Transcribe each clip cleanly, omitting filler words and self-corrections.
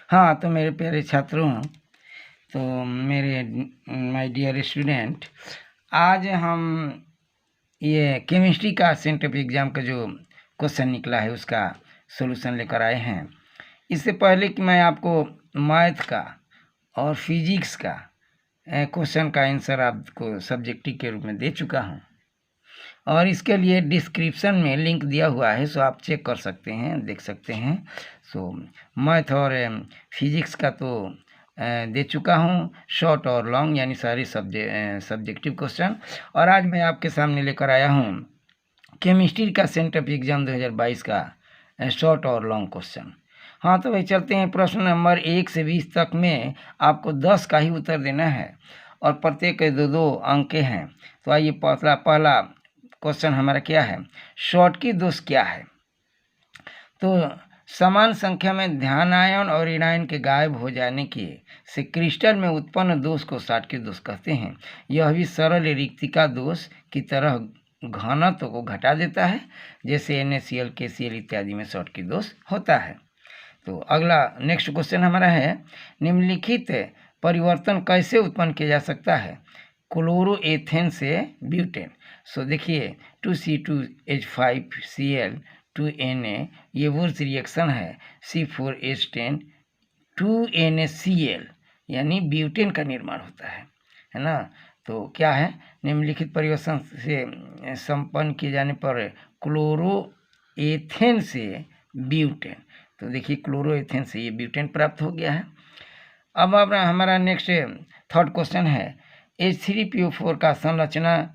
हाँ, तो मेरे प्यारे छात्रों, तो मेरे माय डियर स्टूडेंट, आज हम ये केमिस्ट्री का सेंटर एग्ज़ाम का जो क्वेश्चन निकला है उसका सॉल्यूशन लेकर आए हैं। इससे पहले कि मैं आपको मैथ का और फिजिक्स का क्वेश्चन का आंसर आपको सब्जेक्टिव के रूप में दे चुका हूँ, और इसके लिए डिस्क्रिप्शन में लिंक दिया हुआ है, सो आप चेक कर सकते हैं, देख सकते हैं। सो मैथ और फिजिक्स का तो दे चुका हूँ, शॉर्ट और लॉन्ग यानी सारे सब्जेक्टिव क्वेश्चन। और आज मैं आपके सामने लेकर आया हूँ केमिस्ट्री का सेंटर एग्जाम 2022 का शॉर्ट और लॉन्ग क्वेश्चन। हाँ, तो भाई चलते हैं। प्रश्न नंबर 1 से 20 तक में आपको 10 का ही उत्तर देना है और प्रत्येक के 2-2 अंक के हैं। तो आइए पहला क्वेश्चन हमारा क्या है, शॉर्टकी दोष क्या है। तो समान संख्या में ध्यानायन और ऋणायन के गायब हो जाने के से क्रिस्टल में उत्पन्न दोष को शॉर्टकी दोष कहते हैं। यह भी सरल रिक्तिका दोष की तरह घनत्व को घटा देता है, जैसे NaCl KCl इत्यादि में शॉर्टकी दोष होता है। तो अगला नेक्स्ट क्वेश्चन हमारा है, निम्नलिखित परिवर्तन कैसे उत्पन्न किया जा सकता है क्लोरोएथेन से ब्यूटेन। सो देखिए 2C2H5Cl 2Na, ये वुर्स रिएक्शन है, C4H10 2NaCl यानी ब्यूटेन का निर्माण होता है ना। तो क्या है, निम्नलिखित परिवर्तन से संपन्न किए जाने पर क्लोरोएथेन से ब्यूटेन, तो देखिए क्लोरोएथेन से ये ब्यूटेन प्राप्त हो गया है। अब हमारा नेक्स्ट थर्ड क्वेश्चन है, H3PO4 का संरचना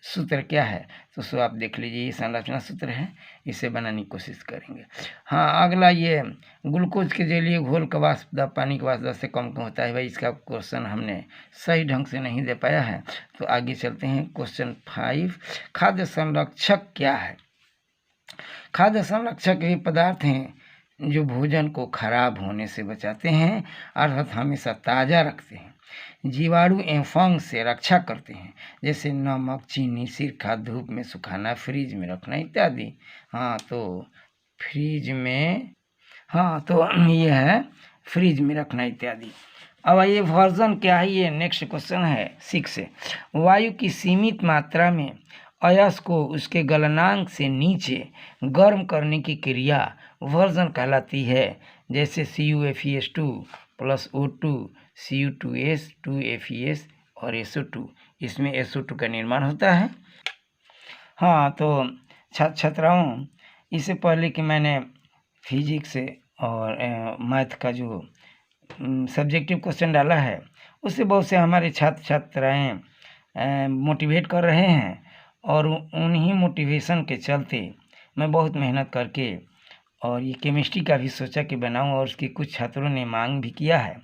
सूत्र क्या है। तो सो आप देख लीजिए, ये संरचना सूत्र है, इसे बनाने की कोशिश करेंगे। हाँ, अगला ये ग्लूकोज के जलीय घोल का वाष्प पानी के वाष्प से कम क्यों होता है। भाई इसका क्वेश्चन हमने सही ढंग से नहीं दे पाया है। तो आगे चलते हैं, क्वेश्चन 5, खाद्य संरक्षक क्या है। खाद्य संरक्षक वे पदार्थ हैं जो भोजन को खराब होने से बचाते हैं, अर्थात हमेशा ताज़ा रखते हैं, जीवाणु एवं फंग से रक्षा करते हैं, जैसे नमक, चीनी, सिरका, धूप में सुखाना, फ्रिज में रखना इत्यादि। हाँ, तो फ्रिज में, हाँ तो ये है फ्रिज में रखना इत्यादि। अब ये वर्जन क्या है, ये नेक्स्ट क्वेश्चन है 6 से। वायु की सीमित मात्रा में अयस्क को उसके गलनांक से नीचे गर्म करने की क्रिया वर्जन कहलाती है, जैसे CuFeS2 + O2 Cu2S 2FeS और SO2, इसमें SO2 का निर्माण होता है। हाँ, तो छात्राओं, इससे पहले कि मैंने फिजिक्स और मैथ का जो सब्जेक्टिव क्वेश्चन डाला है, उससे बहुत से हमारे छात्र छात्राएँ मोटिवेट कर रहे हैं, और उन्हीं मोटिवेशन के चलते मैं बहुत मेहनत करके और ये केमिस्ट्री का भी सोचा कि बनाऊं, और उसकी कुछ छात्रों ने मांग भी किया है,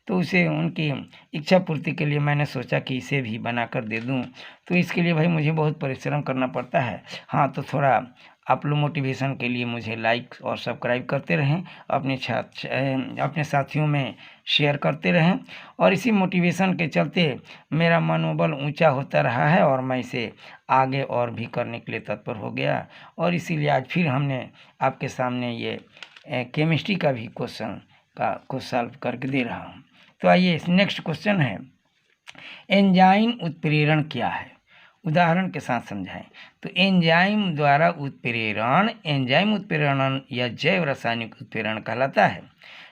तो उसे उनकी इच्छा पूर्ति के लिए मैंने सोचा कि इसे भी बनाकर दे दूं। तो इसके लिए भाई मुझे बहुत परिश्रम करना पड़ता है। हाँ, तो थोड़ा आप लोग मोटिवेशन के लिए मुझे लाइक और सब्सक्राइब करते रहें, अपने साथियों में शेयर करते रहें, और इसी मोटिवेशन के चलते मेरा मनोबल ऊंचा होता रहा है, और मैं इसे आगे और भी करने के लिए तत्पर हो गया, और इसीलिए आज फिर हमने आपके सामने ये केमिस्ट्री का भी क्वेश्चन को सॉल्व करके दे रहा हूँ। तो आइए, नेक्स्ट क्वेश्चन है, एंजाइम उत्प्रेरण क्या है, उदाहरण के साथ समझाएं। तो एंजाइम द्वारा उत्प्रेरण एंजाइम उत्प्रेरण या जैव रासायनिक उत्प्रेरण कहलाता है।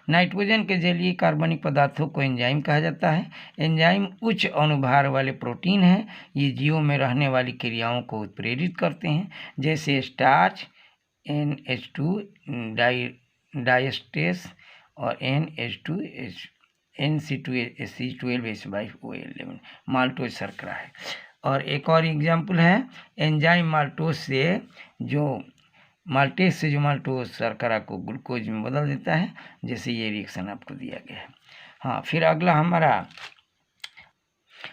नाइट्रोजन के जलीय कार्बनिक पदार्थों को एंजाइम कहा जाता है। एंजाइम उच्च अणुभार वाले प्रोटीन हैं, ये जीवों में रहने वाली क्रियाओं को उत्प्रेरित करते हैं, जैसे स्टार्च, NH2 डाइस्टेस और NC2H12OH11 माल्टोज शर्करा है। और एक और एग्जाम्पल है, एंजाइम माल्टोज से जो माल्टोज शर्करा को ग्लूकोज में बदल देता है, जैसे ये रिएक्शन आपको दिया गया है। हाँ, फिर अगला हमारा,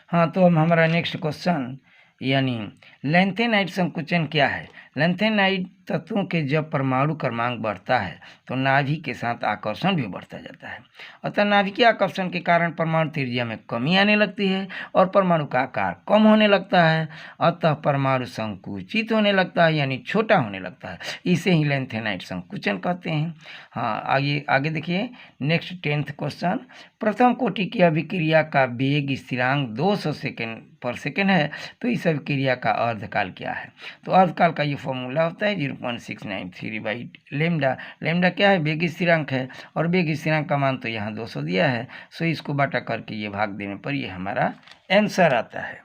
हाँ तो हमारा नेक्स्ट क्वेश्चन, यानी लैंथेनाइट संकुचन क्या है। लैंथेनाइड तत्वों के जब परमाणु क्रमांक बढ़ता है तो नाभिक के साथ आकर्षण भी बढ़ता जाता है। अतः नाभिकीय आकर्षण के कारण परमाणु त्रिज्या में कमी आने लगती है और परमाणु का आकार कम होने लगता है। अतः परमाणु संकुचित होने लगता है, यानी छोटा होने लगता है। इसे ही लैंथेनाइड संकुचन कहते हैं। हाँ, आगे देखिए नेक्स्ट 10th क्वेश्चन। प्रथम कोटि की अभिक्रिया का वेग स्थिरांक 200 सेकेंड पर सेकेंड है, तो इस अभिक्रिया का अर्धकाल क्या है? तो अर्धकाल का ये फॉर्मूला होता है 0.693/लेमडा। लेमडा क्या है? वेग स्थिरांक है, और वेग स्थिरांक का मान तो यहाँ 200 दिया है, सो इसको बाटा करके ये भाग देने पर ये हमारा आंसर आता है।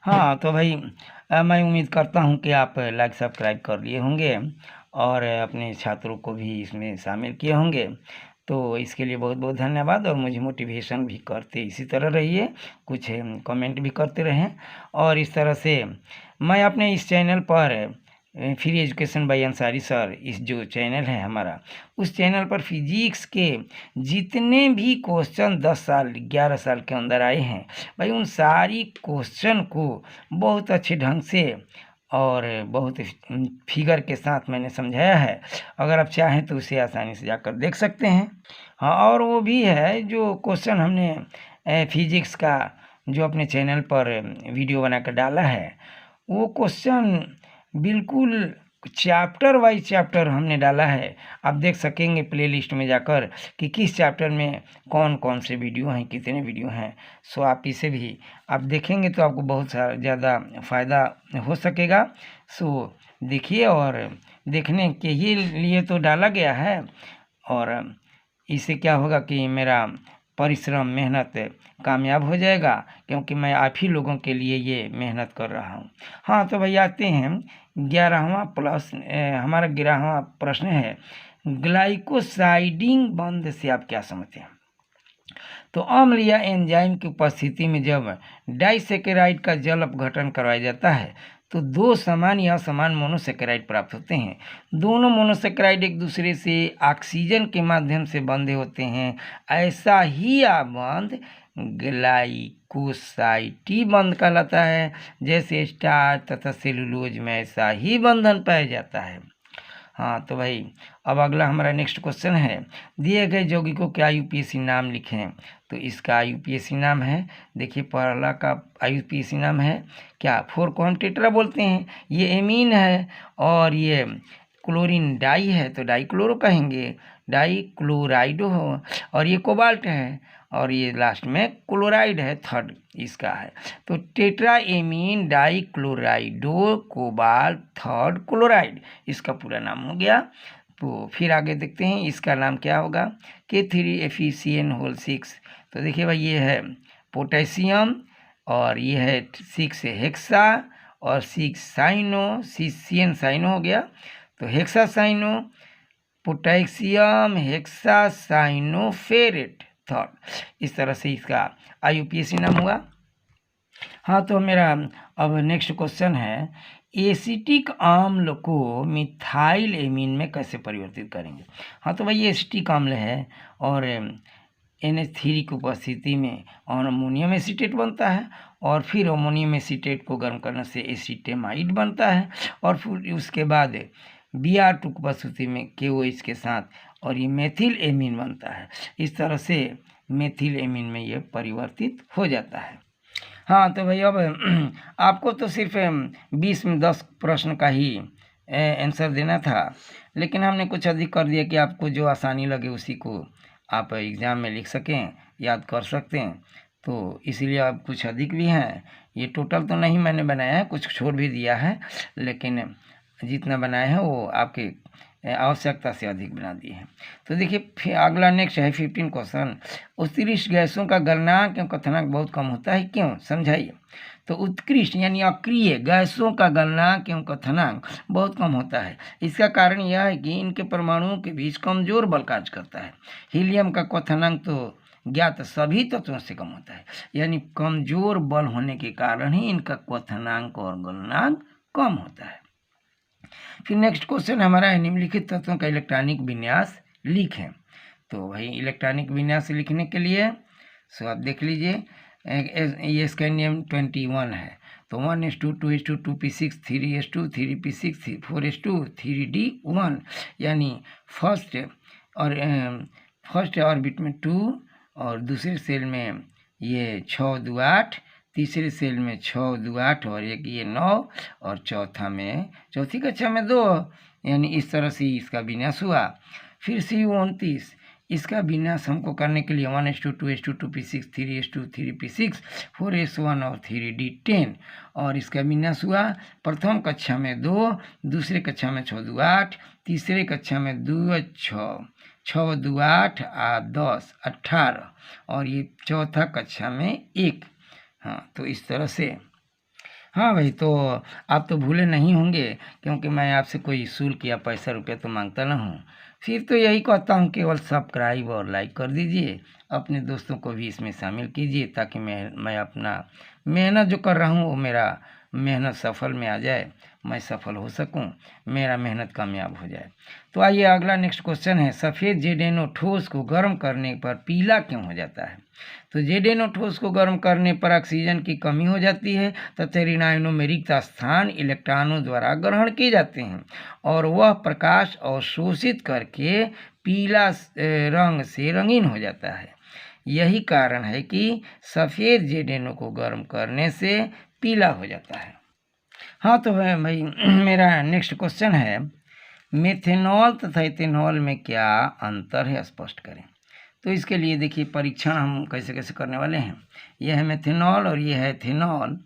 हाँ तो भाई मैं उम्मीद करता हूँ कि आप लाइक सब्सक्राइब कर लिए होंगे और अपने छात्रों को भी इसमें शामिल किए होंगे। तो इसके लिए बहुत बहुत धन्यवाद, और मुझे मोटिवेशन भी करते इसी तरह रहिए, कुछ कमेंट भी करते रहें। और इस तरह से मैं अपने इस चैनल पर free education by Ansari sir, इस जो चैनल है हमारा, उस चैनल पर फिजिक्स के जितने भी क्वेश्चन 10 साल 11 साल के अंदर आए हैं भाई, उन सारी क्वेश्चन को बहुत अच्छे ढंग से और बहुत फिगर के साथ मैंने समझाया है। अगर आप चाहें तो उसे आसानी से जाकर देख सकते हैं। हाँ, और वो भी है जो क्वेश्चन हमने फिजिक्स का जो अपने चैनल पर वीडियो बनाकर डाला है, वो क्वेश्चन बिल्कुल चैप्टर वाइज चैप्टर हमने डाला है। आप देख सकेंगे प्लेलिस्ट में जाकर कि किस चैप्टर में कौन कौन से वीडियो हैं, कितने वीडियो हैं। सो आप इसे भी आप देखेंगे तो आपको बहुत ज़्यादा फ़ायदा हो सकेगा। सो देखिए, और देखने के ही लिए तो डाला गया है, और इससे क्या होगा कि मेरा परिश्रम मेहनत कामयाब हो जाएगा, क्योंकि मैं आप ही लोगों के लिए ये मेहनत कर रहा हूँ। हाँ तो भाई आते हैं 11वां प्लस हमारा 11वां प्रश्न है, ग्लाइकोसाइडिंग बंध से आप क्या समझते हैं? तो अम्ल या एंजाइम की उपस्थिति में जब डाइसेकेराइड का जल अपघटन करवाया जाता है तो दो समान या असमान मोनोसेकेराइड प्राप्त होते हैं। दोनों मोनोसेकेराइड एक दूसरे से ऑक्सीजन के माध्यम से बंधे होते हैं। ऐसा ही बंध ग्लाइकोसाइडी बंध कहलाता है। जैसे स्टार्च तथा सेलुलोज में ऐसा ही बंधन पाया जाता है। हाँ तो भाई अब अगला हमारा नेक्स्ट क्वेश्चन है, दिए गए यौगिकों के आईयूपीएसी नाम लिखें। तो इसका आईयूपीएसी नाम है, देखिए पहला का आईयूपीएसी नाम है क्या? 4 को हम टेट्रा बोलते हैं, ये एमीन है, और ये क्लोरीन डाई है तो डाईक्लोरो कहेंगे, डाईक्लोराइडो हो, और ये कोबाल्ट है, और ये लास्ट में क्लोराइड है, थर्ड इसका है। तो tetra amine dichlorido cobalt third chloride, इसका पूरा नाम हो गया। तो फिर आगे देखते हैं इसका नाम क्या होगा, K3FeCN6। तो देखिए भाई ये है पोटेशियम, और ये है 6 हेक्सा, और 6 साइनो, CN साइनो हो गया। तो hexa cyano potassium hexa cyanoferrate third, इस तरह से इसका आईयूपीएसी नाम हुआ। हाँ तो मेरा अब नेक्स्ट क्वेश्चन है, एसिटिक अम्ल को मिथाइल एमीन में कैसे परिवर्तित करेंगे? हाँ तो भाई ये एसिटिक अम्ल है, और NH3 की उपस्थिति में अमोनियम एसीटेट बनता है, और फिर अमोनियम एसीटेट को गर्म करने से एसीटेमाइड बनता है, और फिर उसके बाद Br2 की उपस्थिति में KOH के साथ, और ये मेथिल एमीन बनता है। इस तरह से मेथिल एमीन में ये परिवर्तित हो जाता है। हाँ तो भाई अब आपको तो सिर्फ 20 में 10 प्रश्न का ही आंसर देना था, लेकिन हमने कुछ अधिक कर दिया कि आपको जो आसानी लगे उसी को आप एग्ज़ाम में लिख सकें, याद कर सकते हैं। तो इसीलिए अब कुछ अधिक भी हैं, ये टोटल तो नहीं मैंने बनाया है, कुछ छोड़ भी दिया है, लेकिन जितना बनाया है वो आपके आवश्यकता से अधिक बना दिए हैं। तो देखिए फिर अगला नेक्स्ट है 15 क्वेश्चन, उत्कृष्ट गैसों का गलनांक एवं क्वथनांक बहुत कम होता है, क्यों? समझाइए। तो उत्कृष्ट यानी अक्रिय गैसों का गलनांक एवं क्वथनांक बहुत कम होता है। इसका कारण यह है कि इनके परमाणुओं के बीच कमजोर बल कार्य करता है। हीलियम का क्वथनांक तो ज्ञात सभी तत्वों से कम होता है, यानी कमजोर बल होने के कारण ही इनका क्वथनांक और गलनांक कम होता है। फिर नेक्स्ट क्वेश्चन हमारा है, निम्नलिखित तत्वों का इलेक्ट्रॉनिक विन्यास लिखें। तो भाई इलेक्ट्रॉनिक विन्यास लिखने के लिए सो आप देख लीजिए, ये स्कैंडियम 21 है, तो 1:2, 2:2, 2p6, 3:2, 3p6, 4:2, 3d1, यानी फर्स्ट ऑर्बिट में 2 और दूसरे सेल में ये 6 2 8, तीसरे सेल में 6 2 8 और एक ये 9 और चौथी कक्षा में 2, यानी इस तरह से इसका विन्यास हुआ। फिर Cu29 इसका विन्यास हमको करने के लिए 1:2, 2:2, 2p6, 3:2, 3p6, 4s1 और 3d10 और इसका विन्यास हुआ प्रथम कक्षा में 2, दूसरे कक्षा में 6 2 8, तीसरे कक्षा में 2 6 2 8 10 18 और ये चौथा कक्षा में 1। हाँ, तो इस तरह से। हाँ भाई, तो आप तो भूले नहीं होंगे, क्योंकि मैं आपसे कोई शुल्क या पैसा रुपया तो मांगता ना हूँ। फिर तो यही कहता हूँ, केवल सब्सक्राइब और लाइक कर दीजिए, अपने दोस्तों को भी इसमें शामिल कीजिए, ताकि मैं अपना मेहनत जो कर रहा हूँ वो मेरा मेहनत सफल में आ जाए, मैं सफल हो सकूं, मेरा मेहनत कामयाब हो जाए। तो आइए अगला नेक्स्ट क्वेश्चन है, सफ़ेद जेडेनो ठोस को गर्म करने पर पीला क्यों हो जाता है? तो जेडेनो ठोस को गर्म करने पर ऑक्सीजन की कमी हो जाती है तथा ऋणायनों में रिक्त स्थान इलेक्ट्रॉनों द्वारा ग्रहण किए जाते हैं और वह प्रकाश अवशोषित करके पीला रंग से रंगीन हो जाता है। यही कारण है कि सफ़ेद जेडेनो को गर्म करने से पीला हो जाता है। हाँ, तो भाई मेरा नेक्स्ट क्वेश्चन है, मेथेनॉल तथा इथेनॉल में क्या अंतर है, स्पष्ट करें। तो इसके लिए देखिए परीक्षण हम कैसे कैसे करने वाले हैं। यह है मेथेनॉल और यह है इथेनॉल।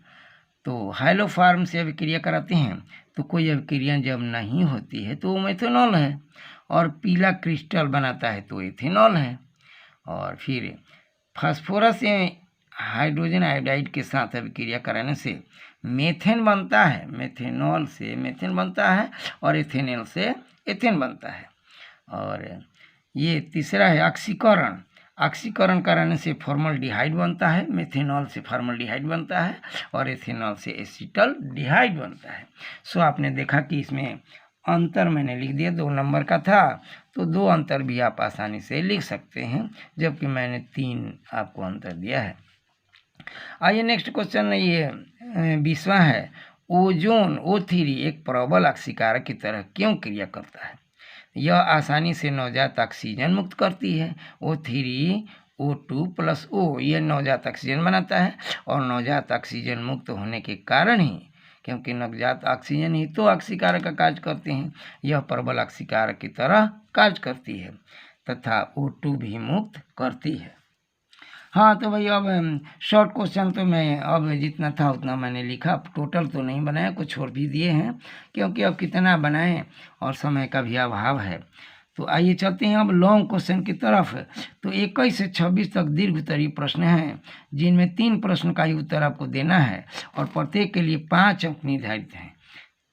तो हाइलोफार्म से अभिक्रिया कराते हैं, तो कोई अभिक्रिया जब नहीं होती है तो वो मेथेनॉल है, और पीला क्रिस्टल बनाता है तो इथेनॉल है। और फिर फास्फोरस से हाइड्रोजन आयोडाइड के साथ अभिक्रिया कराने से मेथेन बनता है, मेथेनॉल से मेथेन बनता है और इथेनॉल से एथेन बनता है। और ये तीसरा है ऑक्सीकरण, ऑक्सीकरण कराने से फॉर्मल्डिहाइड बनता है, मेथेनॉल से फॉर्मल्डिहाइड बनता है और एथेनॉल से एसिटल्डिहाइड बनता है। सो आपने देखा कि इसमें अंतर मैंने लिख दिया, 2 नंबर का था, तो 2 अंतर भी आप आसानी से लिख सकते हैं, जबकि मैंने 3 आपको अंतर दिया है। आइए नेक्स्ट क्वेश्चन, ये 20वां है, ओजोन O3 एक प्रबल ऑक्सीकारक की तरह क्यों क्रिया करता है? यह आसानी से नवजात ऑक्सीजन मुक्त करती है। O3 O2 + O यह नवजात ऑक्सीजन बनाता है, और नवजात ऑक्सीजन मुक्त होने के कारण ही, क्योंकि नवजात ऑक्सीजन ही तो ऑक्सीकारक का कार्य करते हैं, यह प्रबल ऑक्सीकारक की तरह कार्य करती है तथा O2 भी मुक्त करती है। हाँ, तो भाई अब शॉर्ट क्वेश्चन तो मैं अब जितना था उतना मैंने लिखा, टोटल तो नहीं बनाया, कुछ छोड़ भी दिए हैं, क्योंकि अब कितना बनाएं और समय का भी अभाव है। तो आइए चलते हैं अब लॉन्ग क्वेश्चन की तरफ। तो 21 से 26 तक दीर्घ उत्तरीय प्रश्न हैं, जिनमें 3 प्रश्न का ही उत्तर आपको देना है और प्रत्येक के लिए 5 अंक निर्धारित हैं।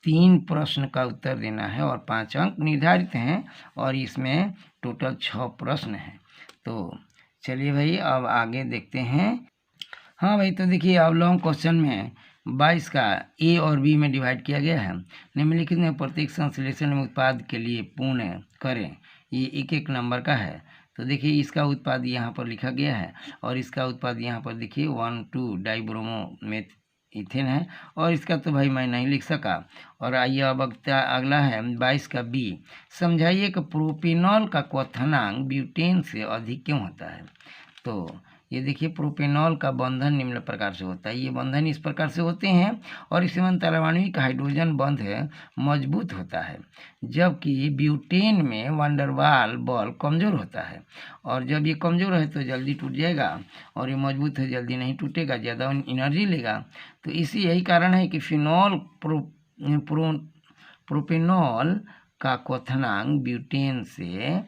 3 प्रश्न का उत्तर देना है और 5 अंक निर्धारित हैं, और इसमें टोटल 6 प्रश्न हैं। तो चलिए भाई अब आगे देखते हैं। हाँ भाई, तो देखिए अब लॉन्ग क्वेश्चन में 22 का ए और बी में डिवाइड किया गया है। निम्नलिखित में प्रत्येक संश्लेषण में उत्पाद के लिए पूर्ण करें, ये 1-1 नंबर का है। तो देखिए इसका उत्पाद यहाँ पर लिखा गया है, और इसका उत्पाद यहाँ पर देखिए 1,2 डाइब्रोमो इथेन है, और इसका तो भाई मैं नहीं लिख सका। और आइए अब अगला है 22 का बी, समझाइए कि प्रोपेनॉल का क्वथनांक ब्यूटेन से अधिक क्यों होता है। तो ये देखिए प्रोपेनॉल का बंधन निम्न प्रकार से होता है, ये बंधन इस प्रकार से होते हैं, और इसमें अंतर्वाणविक हाइड्रोजन बंध मजबूत होता है, जबकि ब्यूटेन में वंडरवाल बल कमज़ोर होता है, और जब ये कमज़ोर है तो जल्दी टूट जाएगा, और ये मजबूत है जल्दी नहीं टूटेगा, ज़्यादा एनर्जी लेगा। तो इसी यही कारण है कि फिनॉल प्रोपेनॉल का क्वथनांक ब्यूटेन से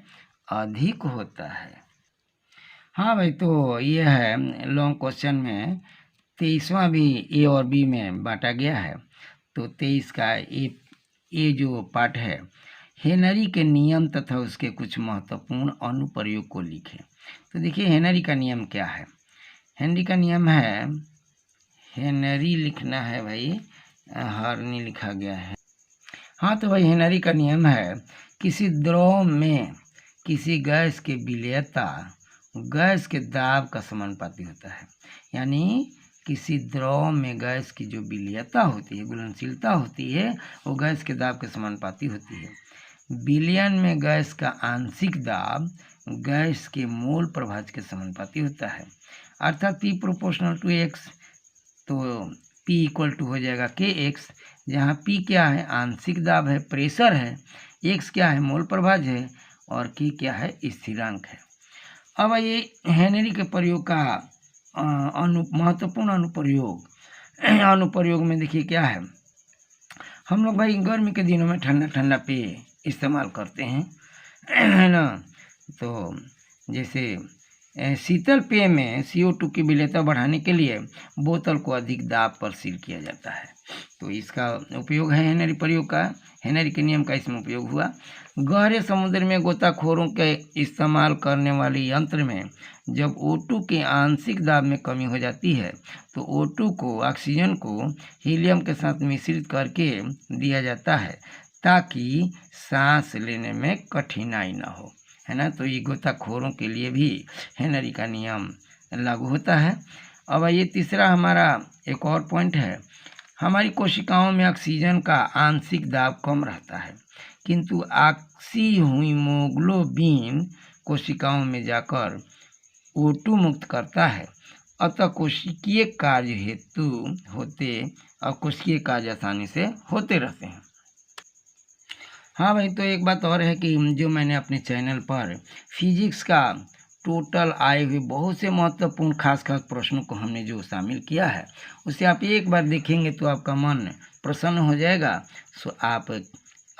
अधिक होता है। हाँ भाई, तो ये है लॉन्ग क्वेश्चन में 23वां भी ए और बी में बांटा गया है। तो 23 का ए जो पार्ट है, हेनरी के नियम तथा उसके कुछ महत्वपूर्ण अनुप्रयोग को लिखें। तो देखिए हेनरी का नियम क्या है। हेनरी का नियम है, हेनरी लिखना है भाई, हरनी लिखा गया है। हाँ, तो भाई हेनरी का नियम है, किसी द्रव में किसी गैस के विलेयता गैस के दाब का समानुपाती होता है। यानी किसी द्रव में गैस की जो विलीयता होती है, घुलनशीलता होती है, वो गैस के दाब के समानुपाती होती है। विलयन में गैस का आंशिक दाब गैस के मोल प्रभाज के समानुपाती होता है, अर्थात P प्रोपोर्शनल टू X, तो P इक्वल टू हो जाएगा KX, जहाँ P क्या है, आंशिक दाब है, प्रेशर है, X क्या है, मोल प्रभाज है, और K क्या है, स्थिरांक है। अब ये हेनरी के प्रयोग का महत्वपूर्ण अनुप्रयोग में देखिए क्या है। हम लोग भाई गर्मी के दिनों में ठंडा ठंडा पेय इस्तेमाल करते हैं, है ना। तो जैसे शीतल पेय में CO2 की विलेयता बढ़ाने के लिए बोतल को अधिक दाब पर सील किया जाता है। तो इसका उपयोग है हेनरी प्रयोग का, हेनरी के नियम का इसमें उपयोग हुआ। गहरे समुद्र में गोताखोरों के इस्तेमाल करने वाले यंत्र में जब O2 के आंशिक दाब में कमी हो जाती है तो O2 को, ऑक्सीजन को हीलियम के साथ मिश्रित करके दिया जाता है ताकि सांस लेने में कठिनाई ना हो, है ना। तो ये गोताखोरों के लिए भी हेनरी का नियम लागू होता है। अब ये तीसरा हमारा एक और पॉइंट है, हमारी कोशिकाओं में ऑक्सीजन का आंशिक दाब कम रहता है, किंतु ऑक्सीहीमोग्लोबिन कोशिकाओं में जाकर O2 मुक्त करता है, अतः कोशिकीय कार्य हेतु होते और कोशिकीय कार्य आसानी से होते रहते हैं। हाँ भाई, तो एक बात और है कि जो मैंने अपने चैनल पर फिजिक्स का टोटल आए हुए बहुत से महत्वपूर्ण खास प्रश्नों को हमने जो शामिल किया है, उसे आप एक बार देखेंगे तो आपका मन प्रसन्न हो जाएगा। सो आप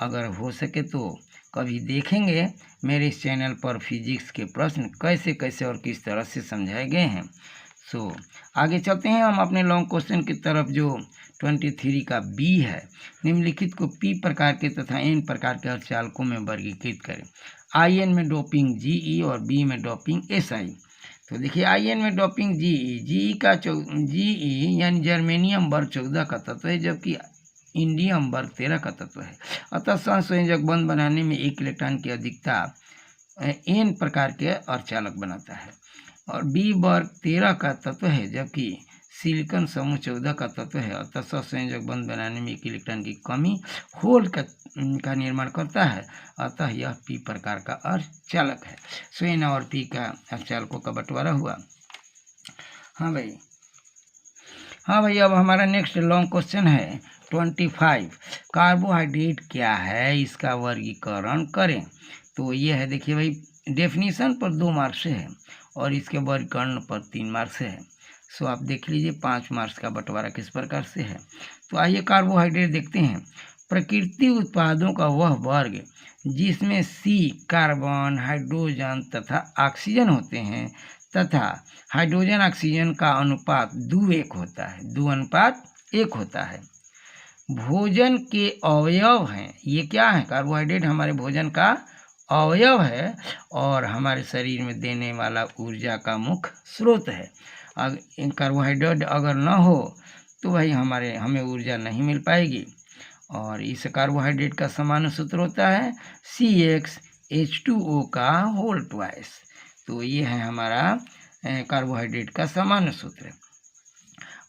अगर हो सके तो कभी देखेंगे मेरे इस चैनल पर फिजिक्स के प्रश्न कैसे कैसे और किस तरह से समझाए गए हैं। सो आगे चलते हैं हम अपने लॉन्ग क्वेश्चन की तरफ, जो 23 का बी है। निम्नलिखित को P प्रकार के तथा N प्रकार के अर्धचालकों में वर्गीकृत करें। IN में डोपिंग GE और B में डोपिंग SI। तो देखिए IN में डोपिंग GE यानी जर्मेनियम वर्ग 14 का तत्व है, जबकि इंडियम वर्ग 13 का तत्व है, अतः सहसंयोजक बंध बनाने में एक इलेक्ट्रॉन की अधिकता N प्रकार के अर्धचालक बनाता है। और B वर्ग 13 का तत्व है, जबकि सिलिकॉन समूह 14 का तत्व है, अतः सहसंयोजक बंध बनाने में एक इलेक्ट्रॉन की कमी होल का निर्माण करता है, अतः यह P प्रकार का अर्धचालक है। सो N और P का अर्धचालकों का बंटवारा हुआ। हाँ भाई, अब हमारा नेक्स्ट लॉन्ग क्वेश्चन है 25। कार्बोहाइड्रेट क्या है, इसका वर्गीकरण करें। तो ये है, देखिए भाई, डेफिनेशन पर 2 मार्क्स है और इसके वर्गीकरण पर 3 मार्क्स है। सो आप देख लीजिए 5 मार्क्स का बंटवारा किस प्रकार से है। तो आइए कार्बोहाइड्रेट देखते हैं। प्रकृति उत्पादों का वह वर्ग जिसमें C कार्बन, हाइड्रोजन तथा ऑक्सीजन होते हैं तथा हाइड्रोजन ऑक्सीजन का अनुपात 2:1 होता है, 2:1 होता है। भोजन के अवयव हैं, ये क्या है, कार्बोहाइड्रेट हमारे भोजन का अवयव है और हमारे शरीर में देने वाला ऊर्जा का मुख्य स्रोत है। कार्बोहाइड्रेट अगर न हो तो भाई हमें ऊर्जा नहीं मिल पाएगी। और इस कार्बोहाइड्रेट का सामान्य सूत्र होता है CxH2O का होल ट्वाइस। तो ये है हमारा कार्बोहाइड्रेट का सामान्य सूत्र।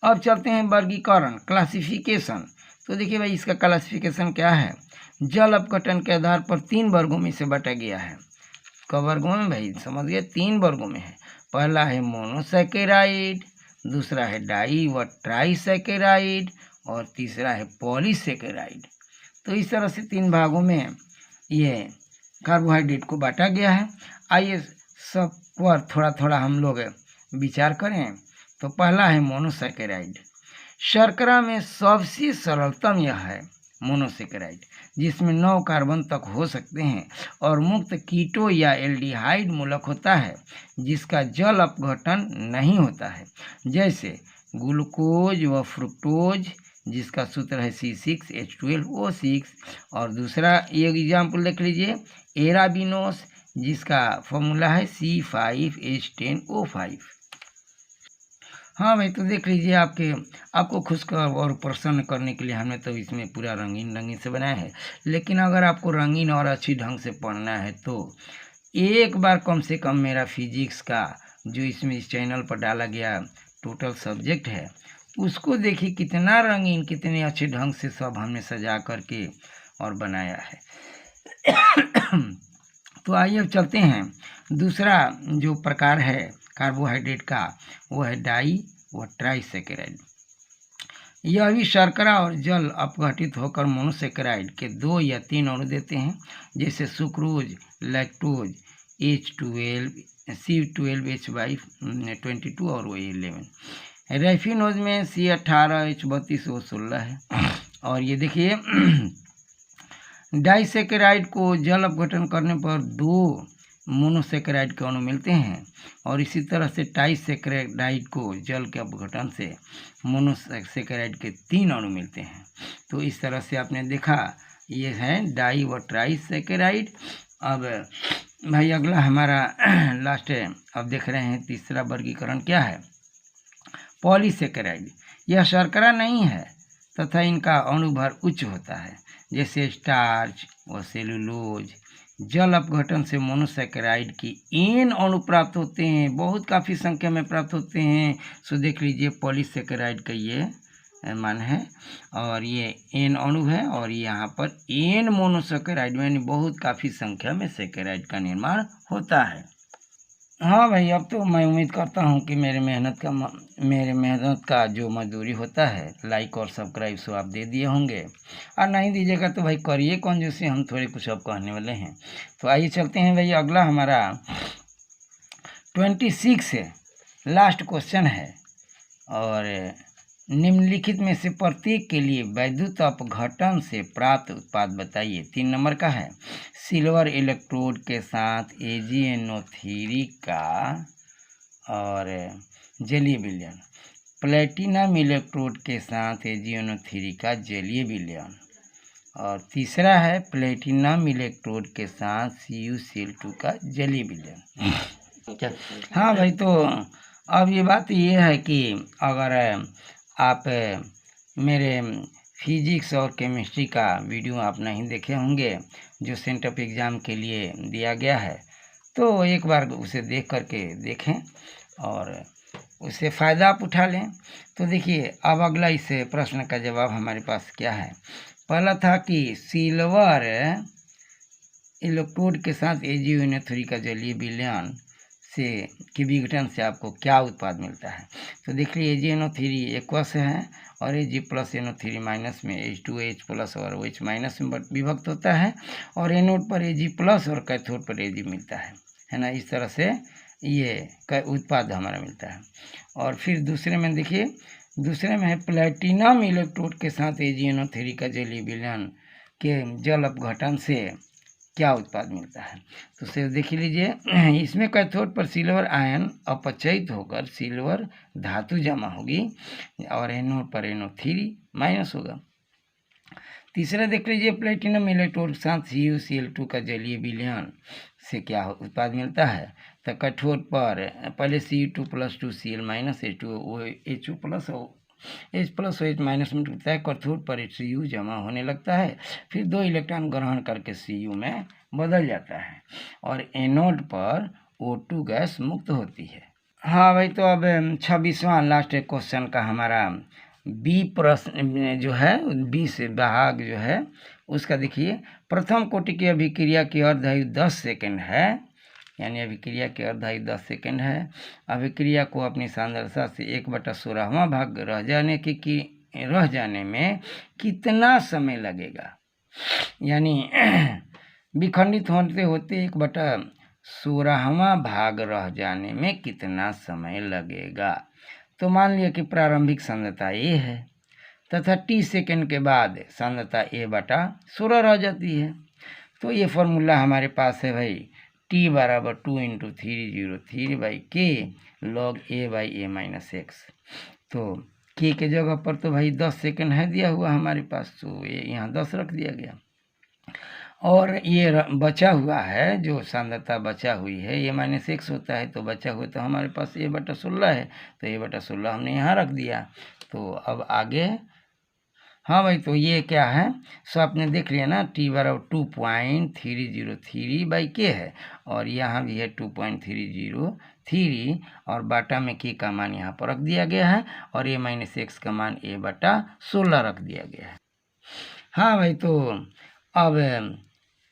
अब चलते हैं वर्गीकरण, क्लासिफिकेशन। तो देखिए भाई, इसका क्लासिफिकेशन क्या है, जल अपघटन के आधार पर 3 वर्गों में से बांटा गया है। कब वर्गों में भाई, समझ गए, 3 वर्गों में है। पहला है मोनोसैकेराइड, दूसरा है डाई व ट्राईसैकेराइड और तीसरा है पॉलीसैकेराइड। तो इस तरह से 3 भागों में ये कार्बोहाइड्रेट को बांटा गया है। आइए सब पर थोड़ा थोड़ा हम लोग विचार करें। तो पहला है मोनोसैकेराइड। शर्करा में सबसे सरलतम यह है मोनोसैकेराइड, जिसमें 9 कार्बन तक हो सकते हैं और मुक्त कीटो या एल्डिहाइड मूलक होता है, जिसका जल अपघटन नहीं होता है, जैसे ग्लूकोज व फ्रुक्टोज, जिसका सूत्र है C6H12O6। और दूसरा एक एग्जाम्पल देख लीजिए, एराबिनोस, जिसका फॉर्मूला है C5H10O5। हाँ भाई, तो देख लीजिए, आपको खुश और प्रसन्न करने के लिए हमने तो इसमें पूरा रंगीन से बनाया है। लेकिन अगर आपको रंगीन और अच्छी ढंग से पढ़ना है तो एक बार कम से कम मेरा फिजिक्स का जो इसमें इस चैनल पर डाला गया टोटल सब्जेक्ट है उसको देखिए कितना रंगीन, कितने अच्छे ढंग से सब हमने सजा करके और बनाया है। तो आइए अब चलते हैं, दूसरा जो प्रकार है कार्बोहाइड्रेट का वो है डाई व ट्राइसेकेराइड। यह भी शर्करा और जल अपघटित होकर मोनोसेकेराइड के 2 या 3 अणु देते हैं, जैसे सुक्रोज, लैक्टोज, H12, C12H22 और O11। रेफिनोज में C18, H32, O16 है। और ये देखिए डाइसेकेराइड को जल अपघटन करने पर 2 मोनोसेकेराइड के अणु मिलते हैं, और इसी तरह से ट्राइसेकेराइड को जल के अपघटन से मोनोसेकेराइड के 3 अणु मिलते हैं। तो इस तरह से आपने देखा, ये है डाई व ट्राइसेकेराइड। अब भाई अगला हमारा लास्ट है, अब देख रहे हैं तीसरा वर्गीकरण क्या है, पॉलीसेकेराइड। यह शर्करा नहीं है तथा इनका अणुभार उच्च होता है, जैसे स्टार्च व सेलुलोज। जल अपघटन से मोनोसेकेराइड की एन अणु प्राप्त होते हैं, बहुत काफ़ी संख्या में प्राप्त होते हैं। सो देख लीजिए पॉलीसेकेराइड का ये मान है, और ये एन अणु है, और यहाँ पर एन मोनोसेकेराइड यानी बहुत काफ़ी संख्या में सेकेराइड का निर्माण होता है। हाँ भाई, अब तो मैं उम्मीद करता हूँ कि मेरे मेहनत का जो मजदूरी होता है, लाइक और सब्सक्राइब सो आप दे दिए होंगे, और नहीं दीजिएगा तो भाई करिए कंजूसी, हम थोड़े कुछ अब कहने वाले हैं। तो आइए चलते हैं भाई, अगला हमारा 26 है, लास्ट क्वेश्चन है, और निम्नलिखित में से प्रत्येक के लिए वैद्युत अपघटन से प्राप्त उत्पाद बताइए। 3 नंबर का है, सिल्वर इलेक्ट्रोड के साथ AgNO3 का और जलीय विलयन, प्लेटिनम इलेक्ट्रोड के साथ AgNO3 का जलीय विलयन, और तीसरा है प्लेटिनम इलेक्ट्रोड के साथ CuCl2 का जलीय विलयन। हाँ भाई, तो अब ये बात ये है कि अगर आप मेरे फिजिक्स और केमिस्ट्री का वीडियो आप नहीं देखे होंगे जो सेंटअप एग्ज़ाम के लिए दिया गया है, तो एक बार उसे देख करके देखें और उससे फ़ायदा आप उठा लें। तो देखिए अब अगला इस प्रश्न का जवाब हमारे पास क्या है। पहला था कि सिल्वर इलेक्ट्रोड के साथ AgNO3 का जलीय विलयन से के विघटन से आपको क्या उत्पाद मिलता है। तो देख लीजिए AgNO3 एक्वस है, और Ag+NO3 माइनस में H2H प्लस और OH माइनस में विभक्त होता है, और एनोड पर Ag+ और कैथोड पर Ag मिलता है ना। इस तरह से ये उत्पाद हमारा मिलता है। और फिर दूसरे में देखिए, दूसरे में है प्लेटिनम इलेक्ट्रोड के साथ AgNO3 का जलीय विलयन के जल अपघटन से क्या उत्पाद मिलता है। तो से देख लीजिए, इसमें कैथोड पर सिल्वर आयन अपचयित होकर सिल्वर धातु जमा होगी, और एनोड पर NO3 माइनस होगा। तीसरा देख लीजिए, प्लेटिनम इलेक्ट्रोड के साथ CuCl2 का जलीय विलयन से क्या उत्पाद मिलता है। तो कैथोड पर पहले Cu2+2Cl minus H2O H+OH minus में टूटता है, कैथोड पर Cu जमा होने लगता है, फिर 2 इलेक्ट्रॉन ग्रहण करके Cu में बदल जाता है, और एनोड पर O2 गैस मुक्त होती है। हाँ भाई, तो अब 26वां लास्ट क्वेश्चन का हमारा बी प्रश्न जो है, 20 भाग जो है उसका देखिए। प्रथम कोटि की अभिक्रिया की अर्धायु 10 सेकेंड है, यानी अभिक्रिया की अर्धायु 10 सेकेंड है। अभिक्रिया को अपनी सांद्रता से 1/16वां भाग रह जाने में कितना समय लगेगा, यानी विखंडित होते होते 1/16वां भाग रह जाने में कितना समय लगेगा। तो मान लिया कि प्रारंभिक सांद्रता A है तथा T सेकेंड के बाद सांद्रता A/16 रह जाती है। तो ये फॉर्मूला हमारे पास है भाई, T बराबर 2 × 303/K log A/A-x। तो K के जगह पर तो भाई 10 सेकेंड है दिया हुआ हमारे पास, तो ये यहाँ 10 रख दिया गया, और ये बचा हुआ है जो सांद्रता बचा हुई है ये -x होता है, तो बचा हुआ तो हमारे पास A/16 है, तो A/16 हमने यहाँ रख दिया। तो अब आगे हाँ भाई, तो ये क्या है, सो आपने देख लिया ना, टी बराबर 2.303/k है, और यहाँ भी है 2.303, और बाटा में k का मान यहाँ पर रख दिया गया है, और a माइनस एक्स का मान a/16 रख दिया गया है। हाँ भाई, तो अब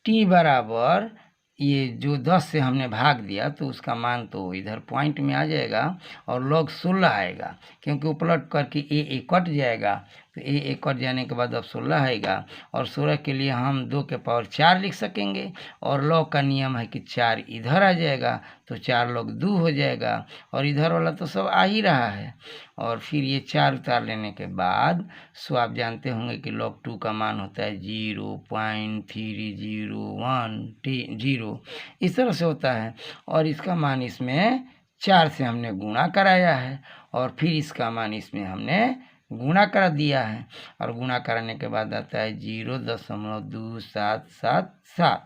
t बराबर ये जो 10 से हमने भाग दिया तो उसका मान तो इधर पॉइंट में आ जाएगा और log 16 आएगा, क्योंकि उपलट करके a कट जाएगा, तो a कट जाने के बाद अब 16 आएगा, और 16 के लिए हम 2 के पावर 4 लिख सकेंगे, और log का नियम है कि 4 इधर आ जाएगा, तो 4 log 2 हो जाएगा, और इधर वाला तो सब आ ही रहा है, और फिर ये 4 उतार लेने के बाद सो आप जानते होंगे कि log 2 का मान होता है 0.301 इस तरह से होता है, और इसका मान इसमें 4 से हमने गुणा कराया है, और फिर इसका मान इसमें हमने गुणा करा दिया है, और गुणा कराने के बाद आता है 0.2777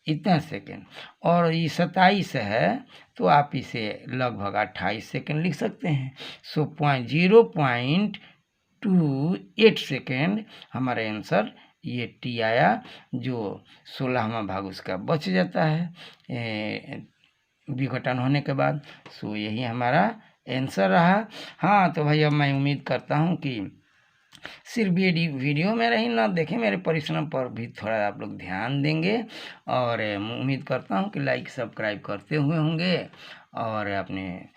इतना सेकेंड, और ये 27 है तो आप इसे लगभग 28 सेकेंड लिख सकते हैं। सो 0.28 सेकेंड हमारा आंसर ये टी आया, जो 16वां भाग उसका बच जाता है विघटन होने के बाद। सो यही हमारा आंसर रहा। हाँ, तो भाई अब मैं उम्मीद करता हूँ कि सिर्फ ये वीडियो मेरा ही ना देखें, मेरे परिश्रम पर भी थोड़ा आप लोग ध्यान देंगे, और उम्मीद करता हूँ कि लाइक सब्सक्राइब करते हुए होंगे, और अपने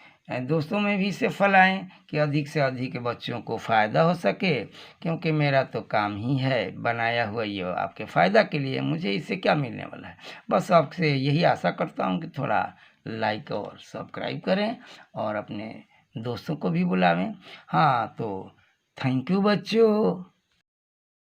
दोस्तों में भी इसे फैलाएं कि अधिक से अधिक बच्चों को फ़ायदा हो सके, क्योंकि मेरा तो काम ही है बनाया हुआ ये आपके फ़ायदा के लिए, मुझे इससे क्या मिलने वाला है। बस आपसे यही आशा करता हूँ कि थोड़ा लाइक और सब्सक्राइब करें, और अपने दोस्तों को भी बुलावें। हाँ, तो थैंक यू बच्चों।